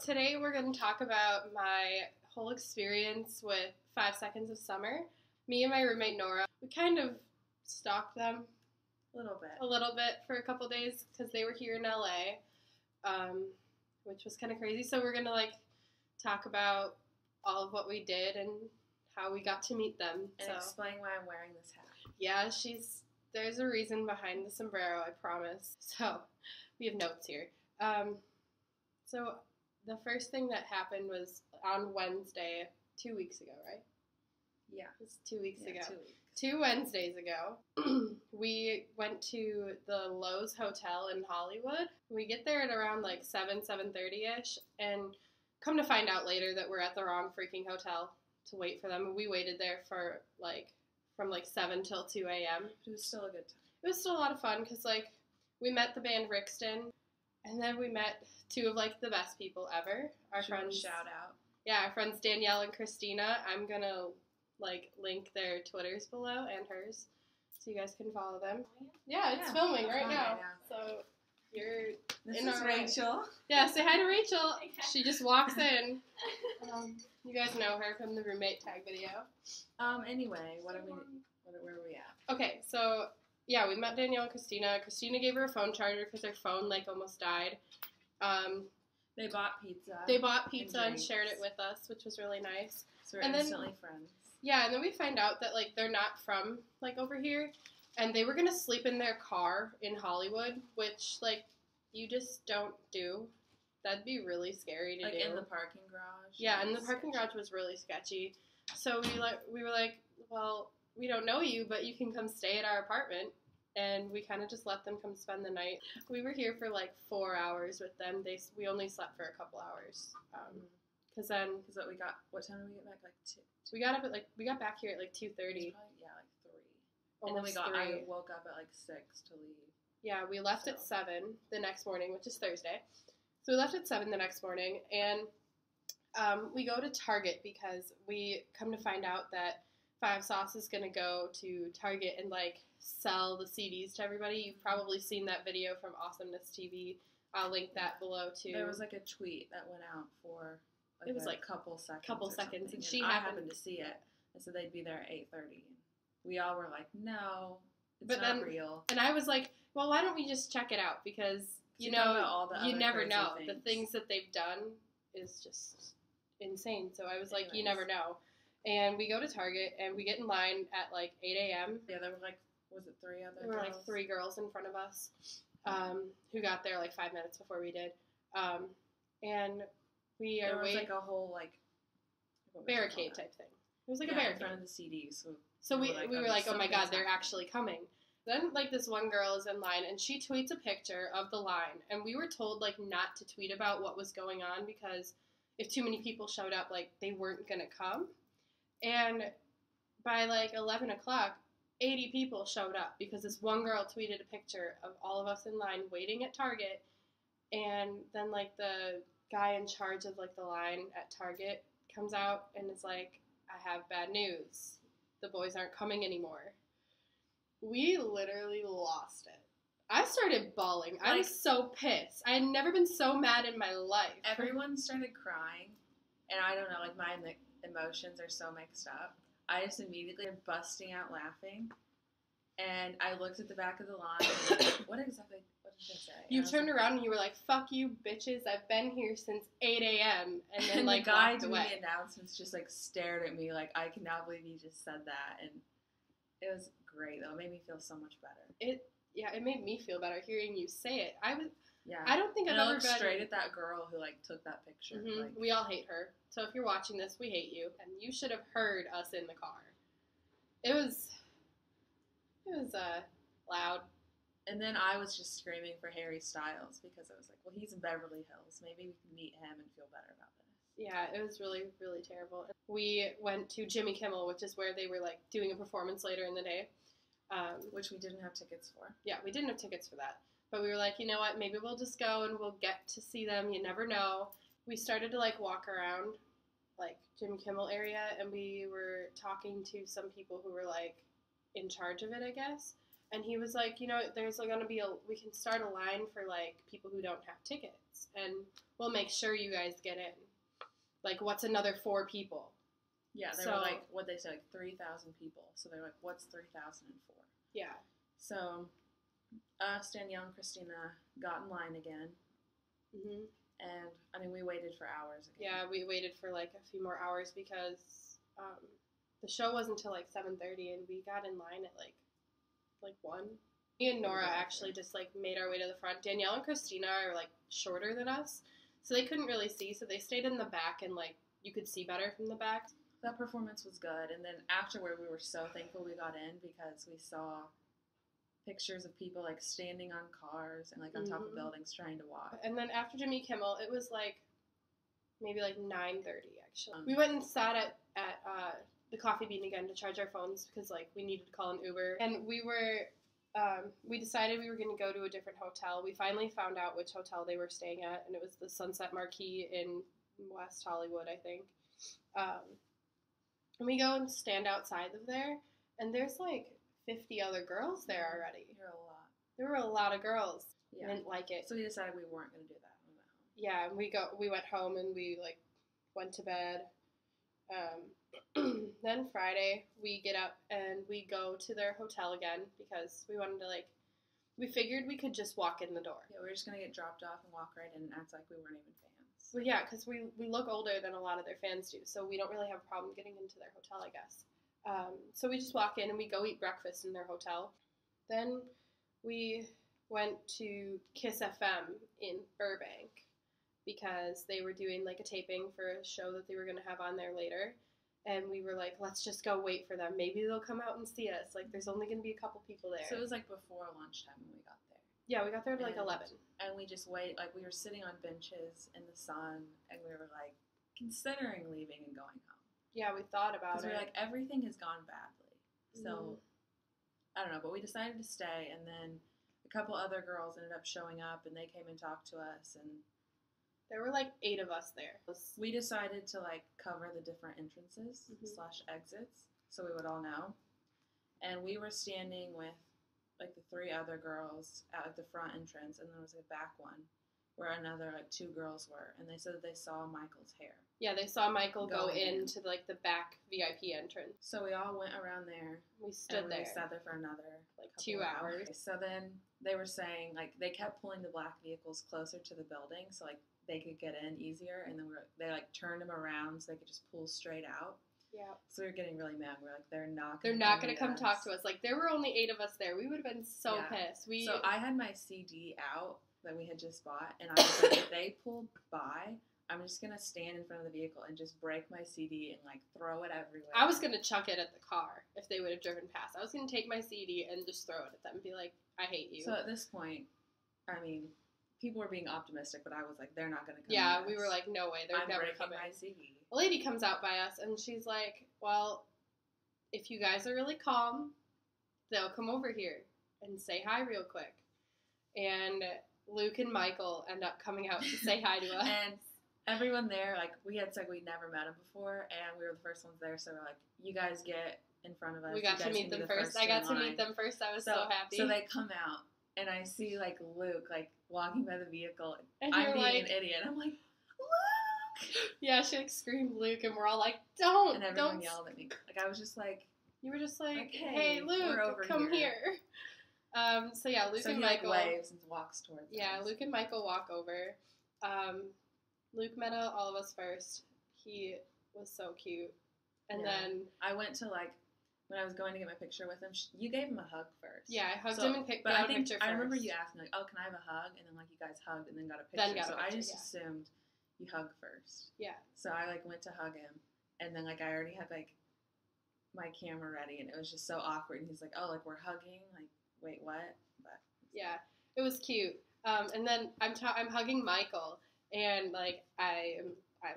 today we're going to talk about my whole experience with 5 Seconds of Summer. Me and my roommate Nora, we kind of stalked them a little bit for a couple days because they were here in LA, which was kind of crazy. So we're going to talk about all of what we did and how we got to meet them. And explain why I'm wearing this hat. Yeah, there's a reason behind the sombrero, I promise. So we have notes here. So the first thing that happened was on Wednesday, 2 weeks ago, right? Yeah. It's 2 weeks ago. 2 weeks. 2 Wednesdays ago, we went to the Lowe's Hotel in Hollywood. We get there at around 7:30ish, and come to find out later that we're at the wrong freaking hotel to wait for them. We waited there for from 7 till 2 a.m. It was still a good time. It was still a lot of fun because we met the band Rixton, and then we met two of the best people ever. Our friends. Shout out. Yeah, our friends Danielle and Crystina. I'm gonna link their Twitters below and hers, so you guys can follow them. Yeah, it's filming right now. So This in is Rachel. Yeah, say hi to Rachel. She just walks in. You guys know her from the roommate tag video. Anyway, where are we at? Okay, so yeah, we met Danielle and Christina. Christina gave her a phone charger because her phone almost died. They bought pizza. They bought pizza and shared it with us, which was really nice. So we're instantly friends. Yeah, and then we find out that they're not from over here, and they were gonna sleep in their car in Hollywood, which you just don't do. That'd be really scary to do. In the parking garage. Yeah, and the parking garage was really sketchy. So we were like, well, we don't know you, but you can come stay at our apartment. And we kind of just let them come spend the night. We were here for 4 hours with them. We only slept for a couple hours. What time did we get back? 2. We got back here at 2:30. 3. And then I woke up at 6 to leave. Yeah, we left at 7 the next morning, which is Thursday. So we left at 7 the next morning, and we go to Target because we come to find out that Five Sauce is going to go to Target and sell the CDs to everybody. You've probably seen that video from Awesomeness TV. I'll link that below too. There was a tweet that went out for it was a couple seconds. And she happened to see it. And so they'd be there at 8:30. We all were like, no, it's not real. And I was like, well, why don't we just check it out? Because you never know. The things that they've done is just insane. So I was like, you never know. And we go to Target, and we get in line at 8 a.m. Yeah, there were was it 3 other girls? There were 3 girls in front of us who got there 5 minutes before we did. And we are waiting. There was a whole barricade type thing. It was a barricade in front of the CDs. So we were like, oh my god, they're actually coming. Then this one girl is in line, and she tweets a picture of the line, and we were told not to tweet about what was going on because if too many people showed up, they weren't gonna come. And by 11 o'clock, 80 people showed up because this one girl tweeted a picture of all of us in line waiting at Target, and then the guy in charge of the line at Target comes out and is like, I have bad news. The boys aren't coming anymore. We literally lost it. I started bawling. I was so pissed. I had never been so mad in my life. Everyone started crying, and I don't know, my emotions are so mixed up. I just immediately busting out laughing, and I looked at the back of the line, and what did I say? You turned around and you were like, fuck you, bitches, I've been here since 8 a.m. And then the guy walked doing away. The announcements just stared at me I cannot believe you just said that, and it was great though. It made me feel so much better. It made me feel better hearing you say it. Yeah. I don't think I've ever been straight at that girl who took that picture. Mm-hmm. We all hate her. So if you're watching this, we hate you, and you should have heard us in the car. It was loud. And then I was just screaming for Harry Styles because I was like, well, he's in Beverly Hills. Maybe we can meet him and feel better about this. Yeah, it was really, really terrible. We went to Jimmy Kimmel, which is where they were doing a performance later in the day. Which we didn't have tickets for. Yeah, we didn't have tickets for that. But we were like, you know what, maybe we'll just go and we'll get to see them. You never know. We started to walk around Jimmy Kimmel area, and we were talking to some people who were in charge of it, I guess. And he was like, there's going to be we can start a line for, like, people who don't have tickets, and we'll make sure you guys get in. Like, what's another 4 people? Yeah, they were like, what they say, like 3,000 people. So they're like, what's 3,004? Yeah. So us, Danielle, and Crystina got in line again. Mhm. And, I mean, we waited for hours again. Yeah, we waited for, like, a few more hours because the show wasn't until, like, 7:30, and we got in line at, like 1. Me and Nora actually just, like, made our way to the front. Danielle and Crystina are, like, shorter than us, so they couldn't really see, so they stayed in the back, and, like, you could see better from the back. That performance was good, and then afterward we were so thankful we got in because we saw pictures of people, like, standing on cars and, like, on top of buildings trying to watch. And then after Jimmy Kimmel, it was, like, maybe, like, 9:30, actually. We went and sat at the Coffee Bean again to charge our phones because, like, we needed to call an Uber. And we decided we were going to go to a different hotel. We finally found out which hotel they were staying at, and it was the Sunset Marquis in West Hollywood, I think. And we go and stand outside of there, and there's, like, 50 other girls there already. There were a lot of girls. Yeah. I didn't like it. So we decided we weren't going to do that. We went home. Yeah, and we went home, and we, like, went to bed. Then Friday, we get up and we go to their hotel again because we wanted to, like, we figured we could just walk in the door. Yeah, we were just going to get dropped off and walk right in and act like we weren't even fans. Well, yeah, because we look older than a lot of their fans do, so we don't really have a problem getting into their hotel, I guess. So we just walk in and we go eat breakfast in their hotel. Then we went to Kiss FM in Burbank because they were doing, like, a taping for a show that they were going to have on there later. And we were like, let's just go wait for them. Maybe they'll come out and see us. Like, there's only going to be a couple people there. So it was, like, before lunchtime when we got there. Yeah, we got there at, like, 11. And we just wait. Like, we were sitting on benches in the sun, and we were, like, considering leaving and going home. Yeah, we thought about it. Because we were like, everything has gone badly. So, I don't know. But we decided to stay, and then a couple other girls ended up showing up, and they came and talked to us, and there were, like, 8 of us there. We decided to, like, cover the different entrances / exits so we would all know. And we were standing with, like, the 3 other girls at, like, the front entrance, and there was a back one where another, like, 2 girls were. And they said that they saw Michael's hair. Yeah, they saw Michael go into, like, the back VIP entrance. So we all went around there. We stood there. We sat there for another, like, 2 hours. So then they were saying, like, they kept pulling the black vehicles closer to the building, so, like, they could get in easier, and then they, like, turned them around so they could just pull straight out. Yeah. So we were getting really mad. We were like, they're not going to come talk to us. Like, there were only 8 of us there. We would have been so pissed. So I had my CD out that we had just bought, and I was like, if they pull by, I'm just going to stand in front of the vehicle and just break my CD and, like, throw it everywhere. I was going to chuck it at the car if they would have driven past. I was going to take my CD and just throw it at them and be like, I hate you. So at this point, I mean, people were being optimistic, but I was like, they're not going to come. Yeah, we were like, no way, they're never coming. My CD. A lady comes out by us, and she's like, well, if you guys are really calm, they'll come over here and say hi real quick. And Luke and Michael end up coming out to say hi to us. And everyone there, like, we had said we'd never met them before, and we were the first ones there, so we're like, you guys get in front of us. We got to meet them first. I got to meet them first. I was so happy. So they come out, and I see, like, Luke, like, walking by the vehicle. And I'm being an idiot. I'm like, Luke! Yeah, she, like, screamed Luke, and we're all like, don't. And everyone yelled at me. Like, I was just like... You were just like, hey, Luke, come here. So, yeah, Luke and Michael... Like, waves and walks towards us. Yeah, Luke and Michael walk over. Luke met all of us first. He was so cute. And then... I went to, like... When I was going to get my picture with him, you gave him a hug first. Yeah, I hugged him and got a picture first. I remember you asked me, like, oh, can I have a hug? And then, like, you guys hugged and then got a picture. I just assumed you hugged first. Yeah. So I, like, went to hug him. And then, like, I already had, like, my camera ready. And it was just so awkward. And he's like, oh, like, we're hugging? Like, wait, what? But yeah, it was cute. And then I'm hugging Michael. And, like, I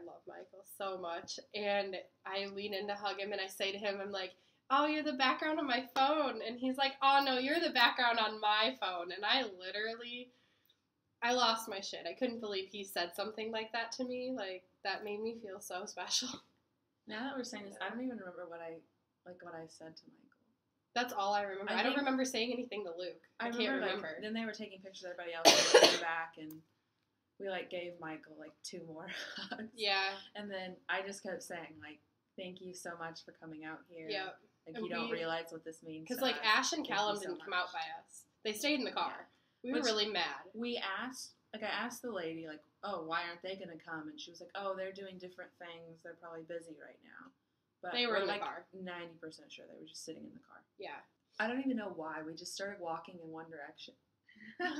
love Michael so much. And I lean in to hug him. And I say to him, I'm like, oh, you're the background on my phone. And he's like, oh, no, you're the background on my phone. And I lost my shit. I couldn't believe he said something like that to me. Like, that made me feel so special. Now that we're saying this, I don't even remember what I said to Michael. That's all I remember. I don't remember saying anything to Luke. I can't remember. Like, then they were taking pictures of everybody else and they back, and we, like, gave Michael, like, 2 more hugs. Yeah. And then I just kept saying, like, thank you so much for coming out here. Yeah. Like, you don't realize what this means. Because, like, Ash and Callum didn't come out by us. They stayed in the car. Yeah. We were really mad. We asked, like, I asked the lady, like, oh, why aren't they going to come? And she was like, oh, they're doing different things. They're probably busy right now. But they were in the like, wer 90% sure they were just sitting in the car. Yeah. I don't even know why. We just started walking in one direction. That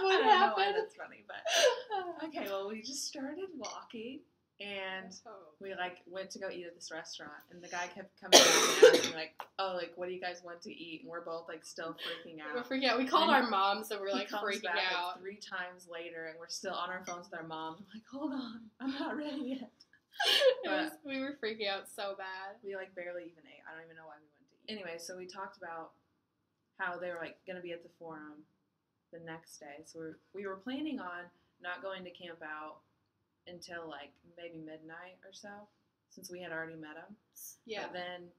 would happen. I don't know why that's funny, but okay. Well, we just started walking, and we like went to go eat at this restaurant, and the guy kept coming back and asking like, "Oh, like what do you guys want to eat?" And we're both like still freaking out. We're freaking out. We called our mom, so we're like freaking back, out. Like, 3 times later, and we're still on our phones with our mom. I'm like, "Hold on, I'm not ready yet." We were freaking out so bad. We like barely even ate. I don't even know why we went to eat. Anyway, so we talked about how they were like going to be at the forum the next day. So we were planning on not going to camp out until like maybe midnight or so, since we had already met them. Yeah. But then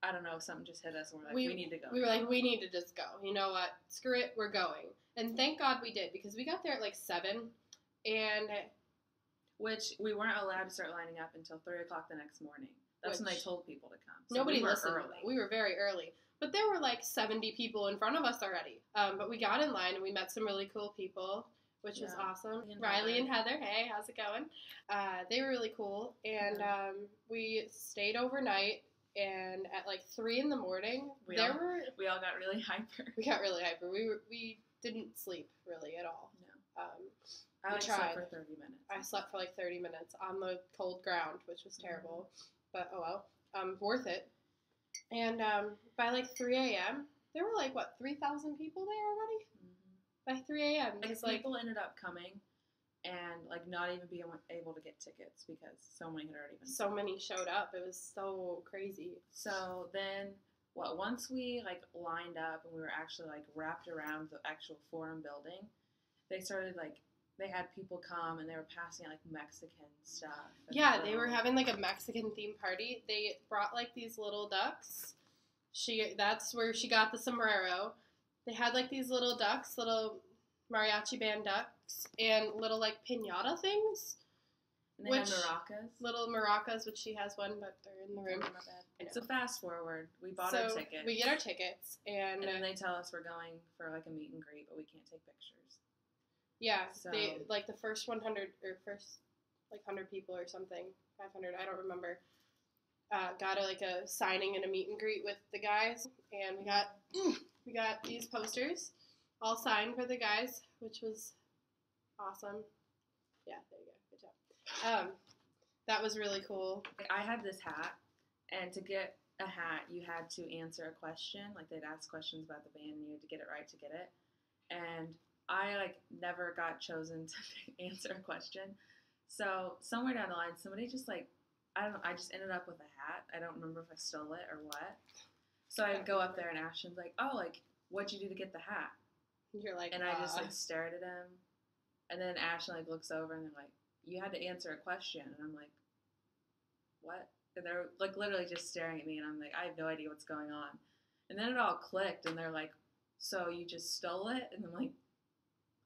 I don't know, something just hit us, and we're like, we need to go. We were like, we need to just go. You know what? Screw it, we're going. And thank God we did, because we got there at like 7, and which we weren't allowed to start lining up until 3 o'clock the next morning. That's when they told people to come. So nobody we were listened. Early. We were very early. But there were like 70 people in front of us already. But we got in line and we met some really cool people, which was awesome. Rilee and Heather, hey, how's it going? They were really cool. And we stayed overnight. And at like 3 in the morning, we all got really hyper. We got really hyper. We didn't sleep really at all. No. I slept for 30 minutes. I slept for like 30 minutes on the cold ground, which was terrible. But oh well. Worth it. And by like 3 a.m., there were like, 3,000 people there already? By 3 a.m. Like, people ended up coming and like not even being able to get tickets because so many had already been. So many showed up. It was so crazy. So then, once we like lined up and we were actually like wrapped around the actual forum building, they started like, they had people come and they were passing out like Mexican stuff. Yeah, they were having like a Mexican theme party. They brought like these little ducks. That's where she got the sombrero. They had like these little ducks, little mariachi band ducks, and little like piñata things. And they had maracas. Little maracas, which she has one, but they're in the room. So fast forward, we bought our tickets. We get our tickets, and then they tell us we're going for like a meet and greet, but we can't take pictures. Yeah, they like the first 100 or first like 100 people or something, 500, I don't remember. Got a signing and a meet and greet with the guys, and we got these posters, all signed for the guys, which was awesome. Yeah, there you go, good job. That was really cool. I had this hat, and to get a hat, you had to answer a question. Like they'd ask questions about the band, and you had to get it right to get it, and I like never got chosen to answer a question. So somewhere down the line, somebody just like, I don't know, I just ended up with a hat. I don't remember if I stole it or what. So I'd go up there and ask him like, oh, like, what'd you do to get the hat? You're like, and I just like stared at him. And then Ashley like looks over and they're like, you had to answer a question. And I'm like, what? And they're like literally just staring at me. And I'm like, I have no idea what's going on. And then it all clicked and they're like, so you just stole it? And I'm like,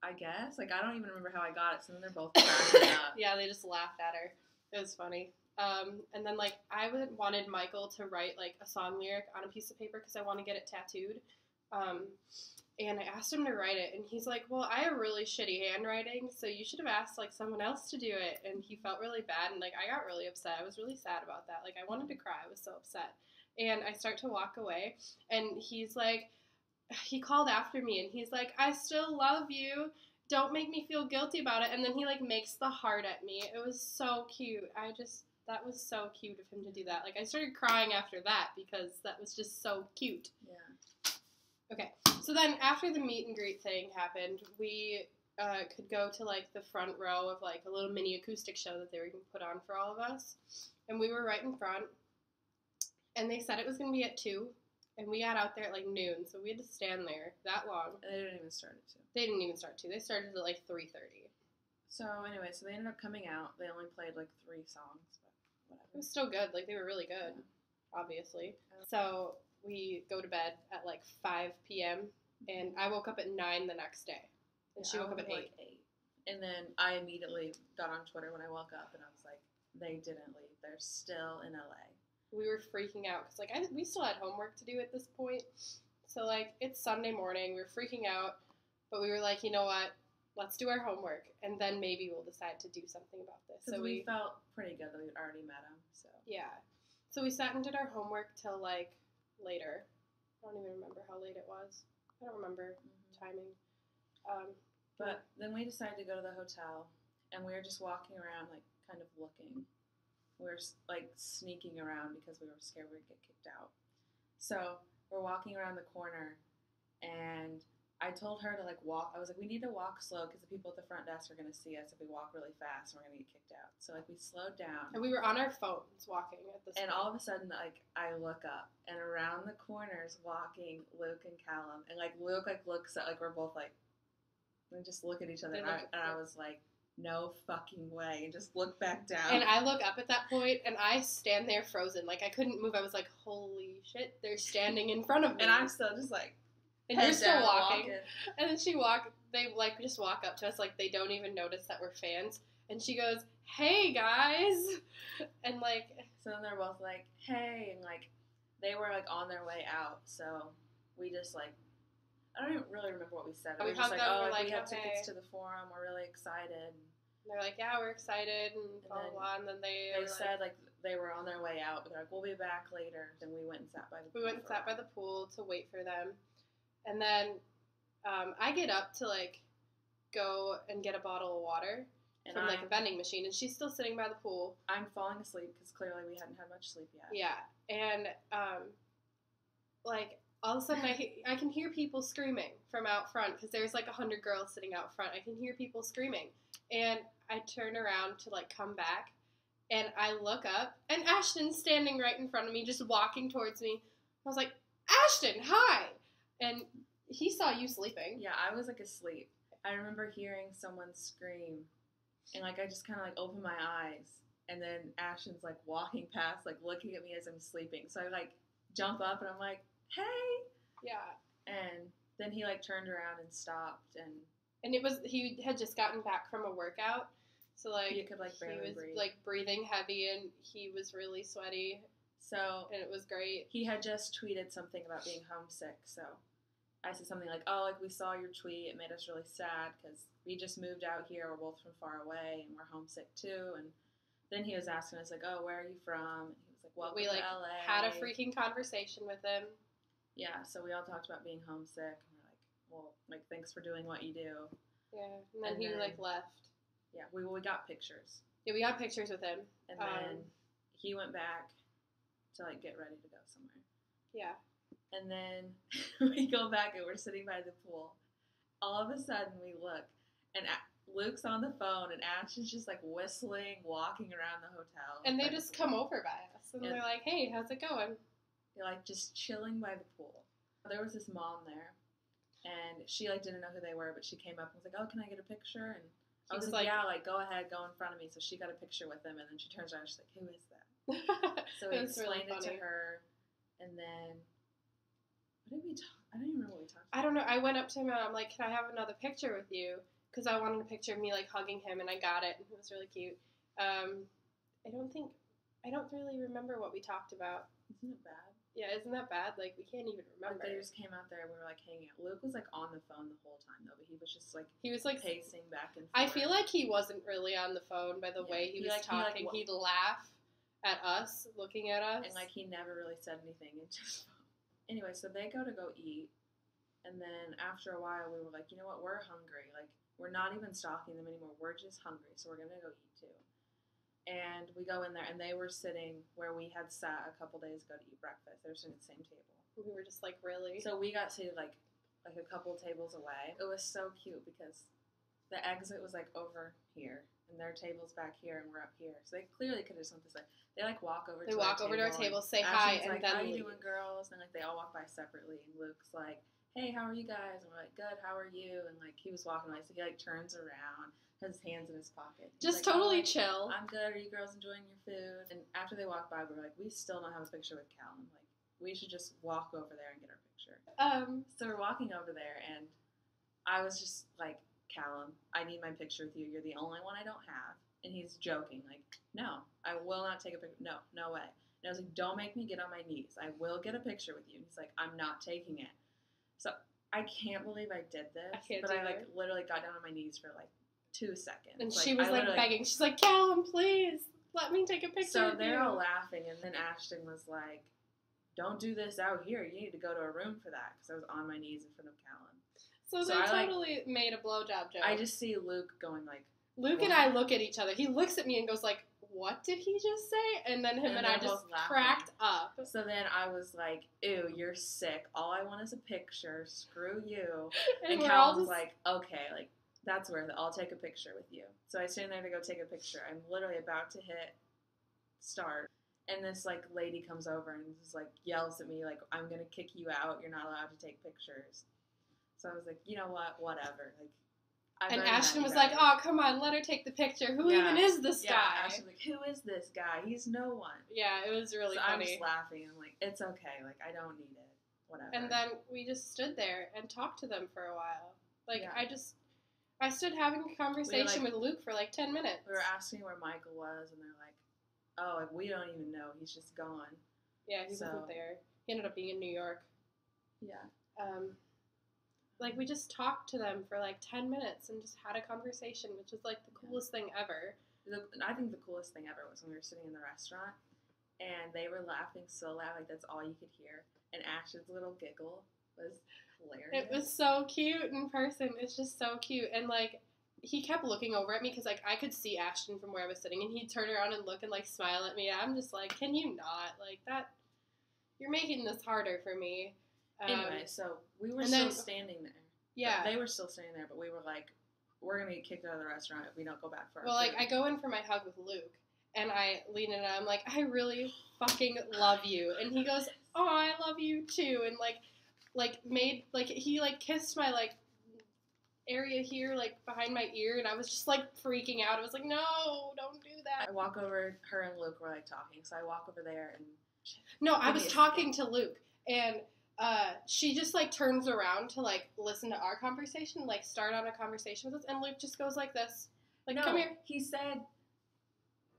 I guess. Like, I don't even remember how I got it. So then they're both cracking up. Yeah, they just laughed at her. It was funny. And then, like, I wanted Michael to write, like, a song lyric on a piece of paper because I want to get it tattooed. And I asked him to write it. And he's like, well, I have really shitty handwriting, so you should have asked, like, someone else to do it. And he felt really bad. And, like, I got really upset. I was really sad about that. Like, I wanted to cry. I was so upset. And I start to walk away. And he's like, he called after me, and he's like, I still love you. Don't make me feel guilty about it. And then he, like, makes the heart at me. It was so cute. That was so cute of him to do that. Like, I started crying after that because that was just so cute. Yeah. Okay. So then after the meet and greet thing happened, we could go to, like, the front row of, like, a little mini acoustic show that they were going to put on for all of us. And we were right in front. And they said it was going to be at 2. And we got out there at, like, noon, so we had to stand there that long. And they didn't even start at 2. They didn't even start at 2. They started at, like, 3:30. So anyway, so they ended up coming out. They only played like 3 songs, but whatever. It was still good. Like, they were really good, obviously. So we go to bed at like 5 p.m. and I woke up at 9 the next day. And she woke up at 8. Like 8. And then I immediately got on Twitter when I woke up and I was like, they didn't leave. They're still in LA. We were freaking out because, like, we still had homework to do at this point. So, like, it's Sunday morning. We were freaking out. But we were like, you know what? Let's do our homework, and then maybe we'll decide to do something about this. So we felt pretty good that we'd already met him. So yeah. So we sat and did our homework till, like, later. I don't even remember how late it was. I don't remember timing. But then we decided to go to the hotel, and we were just walking around, like, kind of looking. We were, like, sneaking around because we were scared we'd get kicked out. So we're walking around the corner, and I told her to, like, walk. I was like, we need to walk slow because the people at the front desk are going to see us if we walk really fast and we're going to get kicked out. So, like, we slowed down. And we were on our phones walking at this And point. all of a sudden, like, I look up, and around the corners walking Luke and Callum. And, like, Luke, like, looks at, like, we're both, like, we just look at each other. And I was like, no fucking way. And just look back down. And I look up at that point, and I stand there frozen. Like, I couldn't move. I was like, holy shit, they're standing in front of me. And I'm still just, like, and you're still walking. And then they, like, just walk up to us like they don't even notice that we're fans. And she goes, hey, guys. And, like... So then they're both like, hey. And, like, they were, like, on their way out. So we just, like... I don't even really remember what we said. We were just like, oh, like, we have tickets to the forum. We're really excited. And they're like, yeah, we're excited. And blah, blah, blah. And then they said, like, they were on their way out. But they're like, we'll be back later. Then we went and sat by the pool. We went and sat by the pool to wait for them. And then I get up to, like, go and get a bottle of water from, like, a vending machine. And she's still sitting by the pool. I'm falling asleep because clearly we hadn't had much sleep yet. Yeah. And, like, all of a sudden I can hear people screaming from out front because there's, like, 100 girls sitting out front. I can hear people screaming. And I turn around to, like, come back. And I look up. And Ashton's standing right in front of me, just walking towards me. I was like, Ashton, hi! And he saw you sleeping. Yeah, I was, like, asleep. I remember hearing someone scream, and, like, I just kind of, like, opened my eyes, and then Ashton's, like, walking past, like, looking at me as I'm sleeping. So I, like, jump up, and I'm like, hey! Yeah. And then he, like, turned around and stopped, and he had just gotten back from a workout, so, like, he could, like, barely he was, breathe. like, breathing heavy, and he was really sweaty. So, and it was great. He had just tweeted something about being homesick, so I said something like, oh, like, we saw your tweet, it made us really sad, because we just moved out here, we're both from far away, and we're homesick too, and then he was asking us, like, oh, where are you from? And he was like, welcome to LA. Had a freaking conversation with him. Yeah, so we all talked about being homesick, and we're like, well, like, thanks for doing what you do. Yeah, and then he, like, left. Yeah, we got pictures. Yeah, we got pictures with him. And then he went back to, like, get ready to go somewhere. Yeah. And then we go back and we're sitting by the pool. All of a sudden we look, and Luke's on the phone, and Ash is just, like, whistling, walking around the hotel. And they just come over by us, and they're like, hey, how's it going? They're, like, just chilling by the pool. There was this mom there, and she, like, didn't know who they were, but she came up and was like, oh, can I get a picture? And I was like, yeah, like, go ahead, go in front of me. So she got a picture with him, and then she turns around and she's like, who is that? So we explained it to her, and then what did we talk? I don't even remember what we talked about. I don't know. I went up to him and I'm like, can I have another picture with you? Because I wanted a picture of me, like, hugging him, and I got it, and it was really cute. I don't really remember what we talked about. Isn't it bad? Yeah, isn't that bad? Like, we can't even remember. Like, they just came out there and we were, like, hanging out. Luke was, like, on the phone the whole time, though, but he was just, like, pacing back and forth. I feel like he wasn't really on the phone by the way he was talking. He'd laugh at us, looking at us. And, like, he never really said anything. Anyway, so they go eat, and then after a while we were like, you know what, we're hungry. Like, we're not even stalking them anymore. We're just hungry, so we're going to go eat, too. And we go in there, and they were sitting where we had sat a couple days ago to eat breakfast. They were sitting at the same table. We were just like, really? So we got seated, like a couple tables away. It was so cute because the exit was, like, over here, and their table's back here, and we're up here. So they clearly could have just went this way. They, like, walk over to our table, say hi, and like, then how you leave. doing, girls? And, like, they all walk by separately, and Luke's like, hey, how are you guys? And we're like, good, how are you? And like he was walking away, so he like turns around, has his hands in his pocket. He's Just like, totally oh, chill. I'm good. Are you girls enjoying your food? And after they walked by, we were like, we still don't have a picture with Callum. Like, we should just walk over there and get our picture. So we're walking over there, and I was just like, Callum, I need my picture with you. You're the only one I don't have. And he's joking, like, no, I will not take a picture. No, no way. And I was like, don't make me get on my knees. I will get a picture with you. And he's like, I'm not taking it. So I can't believe I did this. I like literally got down on my knees for like 2 seconds. And she was like begging. She's like, Callum, please let me take a picture. So they're all laughing, and then Ashton was like, don't do this out here. You need to go to a room for that, because I was on my knees in front of Callum. So they totally made a blowjob joke. I just see Luke going like, Luke and I look at each other. He looks at me and goes like, what did he just say? And then him and I just cracked up. So then I was like, ew, you're sick. All I want is a picture. Screw you. And Cal was like, okay, like, that's worth it. I'll take a picture with you. So I stand there to go take a picture. I'm literally about to hit start. And this, like, lady comes over and just, like, yells at me, like, I'm going to kick you out. You're not allowed to take pictures. So I was like, you know what? Whatever. Like, and Ashton was like, oh, come on, let her take the picture. Who even is this guy? Yeah, Ashton was like, who is this guy? He's no one. Yeah, it was really funny. I'm just laughing. I'm like, it's okay. Like, I don't need it. Whatever. And then we just stood there and talked to them for a while. Like, I stood having a conversation with Luke for like 10 minutes. We were asking where Michael was, and they're like, oh, like, we don't even know. He's just gone. Yeah, he wasn't there. He ended up being in New York. Yeah. Like, we just talked to them for, like, 10 minutes and just had a conversation, which was, like, the coolest thing ever. I think the coolest thing ever was when we were sitting in the restaurant, and they were laughing so loud, like, that's all you could hear. And Ashton's little giggle was hilarious. It was so cute in person. It's just so cute. And, like, he kept looking over at me because, like, I could see Ashton from where I was sitting, and he'd turn around and look and, like, smile at me. I'm just like, can you not? Like, that, you're making this harder for me. Anyway, so we were still standing there. Yeah. They were still standing there, but we were like, we're going to get kicked out of the restaurant if we don't go back for our Well, like, food. I go in for my hug with Luke, and I lean in and I'm like, I really fucking love you. And he goes, oh, I love you too. And, he, like, kissed my, like, area here, like, behind my ear, and I was just, like, freaking out. I was like, no, don't do that. I walk over, her and Luke were, like, talking, so I walk over there and... No, I was talking to Luke, and she just, like, turns around to, like, listen to our conversation, like, start on a conversation with us, and Luke just goes like this. Like, no, come here. He said,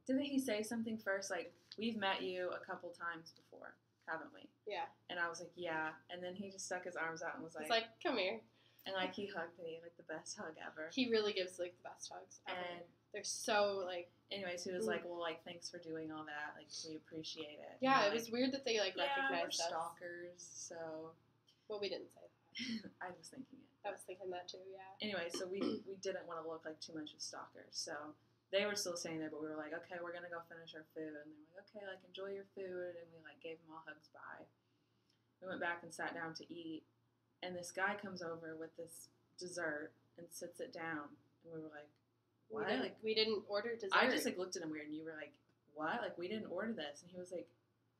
didn't he say something first, like, we've met you a couple times before, haven't we? Yeah. And I was like, yeah, and then he just stuck his arms out and was like... He's like, come here. And, like, he hugged me, like, the best hug ever. He really gives, like, the best hugs ever. And they're so, like... Anyways, he was like, well, like, thanks for doing all that. Like, we appreciate it. Yeah, it was weird that they, like, recognized us. Stalkers, so... Well, we didn't say that. I was thinking it. I was thinking that, too, yeah. Anyway, so we didn't want to look like too much of stalkers, so... They were still staying there, but we were like, okay, we're going to go finish our food. And they were like, okay, like, enjoy your food. And we, like, gave them all hugs bye. We went back and sat down to eat. And this guy comes over with this dessert and sits it down. And we were like, what? We didn't order dessert. I just, like, looked at him weird. And you were like, what? Like, we didn't order this. And he was like,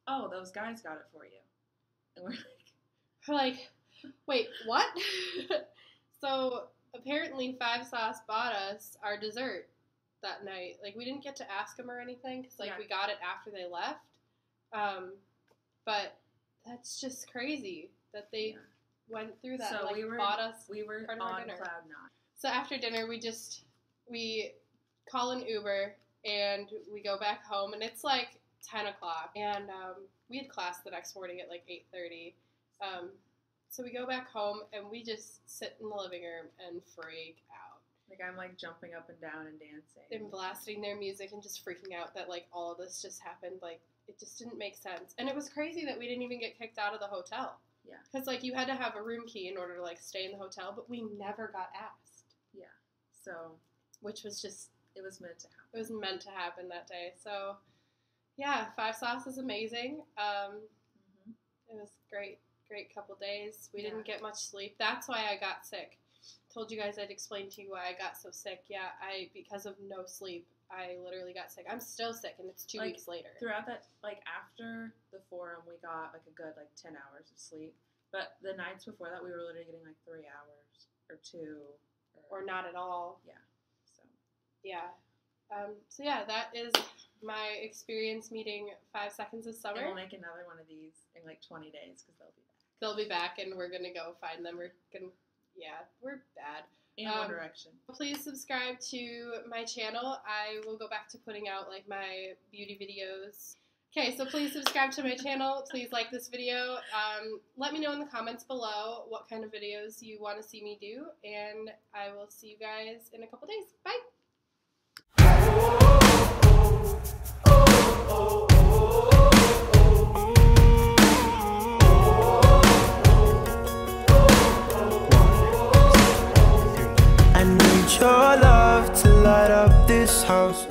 oh, those guys got it for you. And we're like, wait, what? So, apparently, Five Sauce bought us our dessert that night. Like, we didn't get to ask them or anything because, like, we got it after they left. But that's just crazy that they went through that. So and, like, bought us we were on cloud nine. So after dinner, we call an Uber and we go back home, and it's like 10 o'clock, and we had class the next morning at like 8:30. So we go back home and we just sit in the living room and freak out. Like, I'm, like, jumping up and down and dancing. And blasting their music and just freaking out that, like, all of this just happened. Like, it just didn't make sense. And it was crazy that we didn't even get kicked out of the hotel. Yeah. Because, like, you had to have a room key in order to, like, stay in the hotel, but we never got asked. Yeah. So. Which was just. It was meant to happen. It was meant to happen that day. So, yeah, Five Sauce is amazing. It was great couple days. We didn't get much sleep. That's why I got sick. Told you guys I'd explain to you why I got so sick. Yeah, because of no sleep, I literally got sick. I'm still sick, and it's 2 weeks later. Throughout that, like, after the forum, we got, like, a good, like, 10 hours of sleep. But the nights before that, we were literally getting like 3 hours or 2. Or not at all. Yeah. So. Yeah. So yeah, that is my experience meeting 5 Seconds of Summer. And we'll make another one of these in like 20 days because they'll be back. They'll be back, and we're gonna go find them. We're bad. In One Direction. Please subscribe to my channel. I will go back to putting out like my beauty videos. Okay, so please subscribe to my channel. Please like this video. Let me know in the comments below what kind of videos you want to see me do, and I will see you guys in a couple days. Bye. I need your love to light up this house.